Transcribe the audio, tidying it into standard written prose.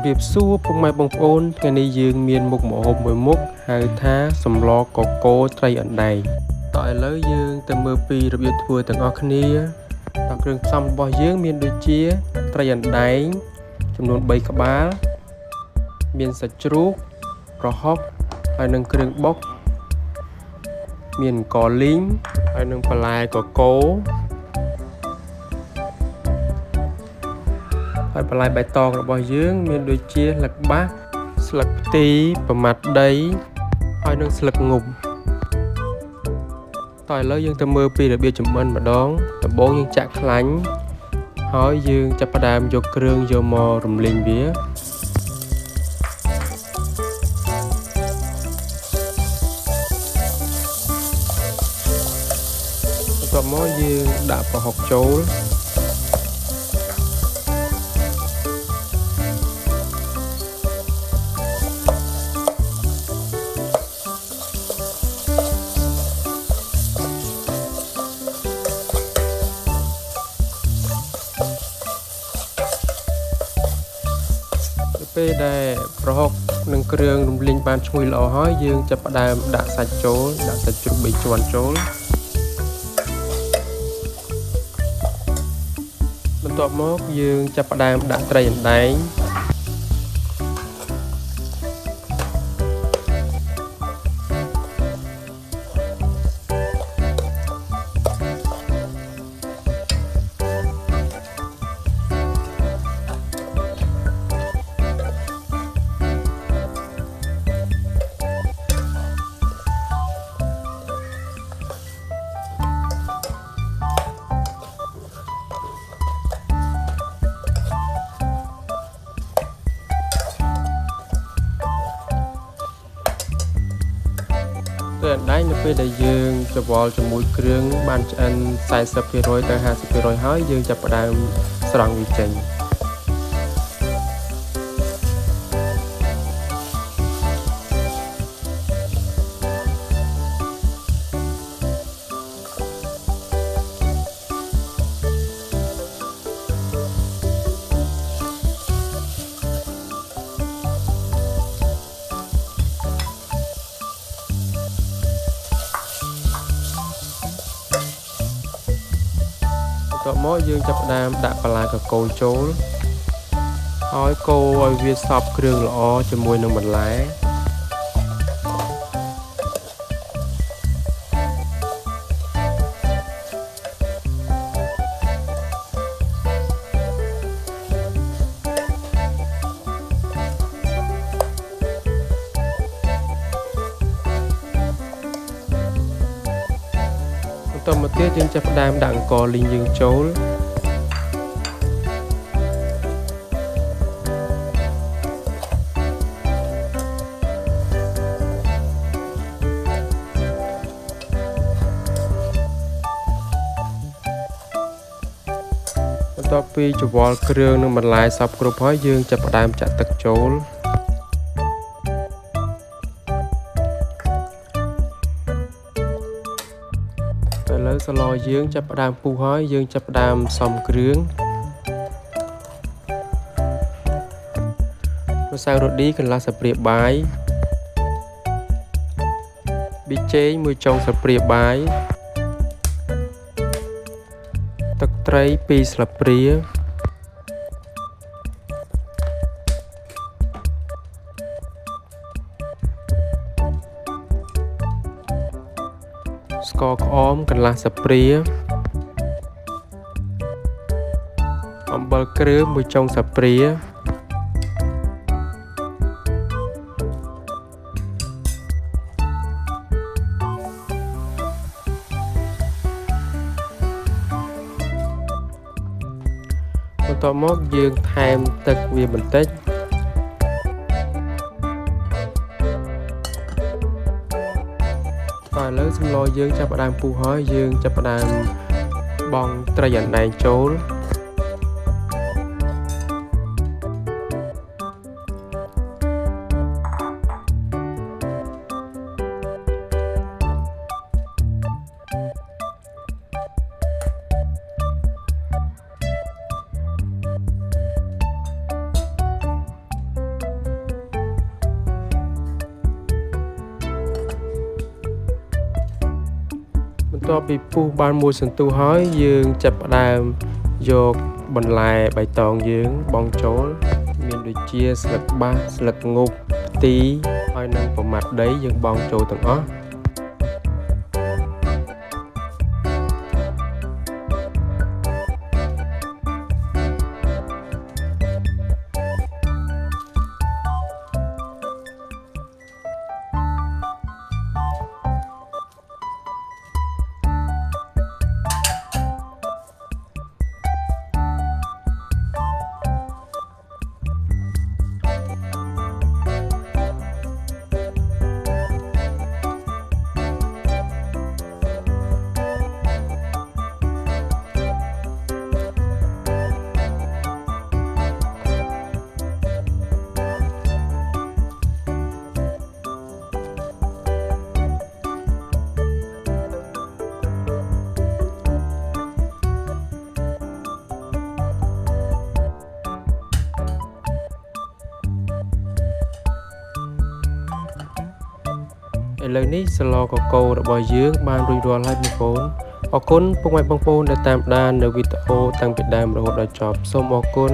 Trong việc xuaពុកម៉ែបងប្អូនថ្ងៃនេះយើងមានមុខម្ហូបមួយមុខហៅថាសម្លកកូរត្រីអណ្ដែងតោះឥឡូវយើងទៅមើលពីរបៀបធ្វើទាំងអស់គ្នាតោះគ្រឿងផ្សំរបស់យើងមានដូចជាត្រីអណ្ដែងចំនួន3ក្បាលមានសាច់ជ្រូកប្រហុកហើយនិងគ្រឿងបុកមានអង្ករលីងហើយនិងបន្លែកកូរហើយបន្លែបៃតងរបស់យើងមានដូចជាស្លឹកបាសស្លឹកផ្ទីប្រមាត់ដីហើយនិងស្លឹកងប់តោះឥឡូវយើងទៅមើលពីរបៀបចម្អិនម្ដងដំបូងយើងចាក់ខ្លាញ់ហើយយើងចាប់ផ្ដើមយកគ្រឿងយកមករំលីងវាបន្ទាប់មកយើងដាក់ប្រហុកចូលពេលដែលប្រហុកនិងគ្រឿងរំលីងបានឈ្ងុយល្អហើយយើងចាប់ផ្ដើមដាក់សាច់ចូលដាក់សាច់ជ្រូក3ជាន់ចូលបន្ទាប់មកយើងចាប់ផ្ដើមដាក់ត្រីអណ្ដែងត្រីអណ្ដែងនៅពេលដែលយើងច្របល់ជាមួយគ្រឿងបានឆ្អិន 40% ទៅ 50% ហើយយើងចាប់ផ្ដើមស្រង់វាចេញបន្ទាប់មកយើងចាប់ផ្ដើមដាក់បន្លែកកូរចូលហើយកូរឲ្យវាសព្វគ្រឿងល្អជាមួយនឹងបន្លែបន្តមកទៀតយើងចាប់ផ្ដើមដាក់អង្ករលីងយើងចូលបន្ទាប់ពីច្របល់គ្រឿងនិងបន្លែសព្វគ្រប់ហើយយើងចាប់ផ្ដើមចាក់ទឹកចូលឥឡូវស្លយើងចាប់ផ្ដើមពុះហើយយើងចាប់ផ្ដើមផ្សំគ្រឿងម្សៅរ៉ូឌីកន្លះស្លាបព្រាបាយប៊ីចេង1ចុងស្លាបព្រាបាយទឹកត្រី2ស្លាបព្រាស្ករក្អមកន្លះស្លាបព្រាអំបិលគ្រឿង1ចុងស្លាបព្រាបន្ទាប់មកយើងថែមទឹកវាបន្តិចឥឡូវសម្លយើងចាប់ផ្ដើមពុះហើយយើងចាប់ផ្ដើមបង់ត្រីអណ្ដែងចូល បន្ទាប់ពីពុះបានមួយសន្ទុះហើយយើងចាប់ផ្ដើមយកបន្លែបៃតងយើងបង់ចូលមានដូចជាស្លឹកបាសស្លឹកងប់ផ្ទីហើយនិងប្រមាត់ដីយើងបង់ចូលទាំងអស់ឥឡូវនេះស្លកកូររបស់យើងបានរួចរាល់ហើយបងប្អូនអរគុណពុកម៉ែបងប្អូនដែលតាមដាននៅវីដេអូតាំងពីដើមរហូតដល់ចប់សូមអរគុណ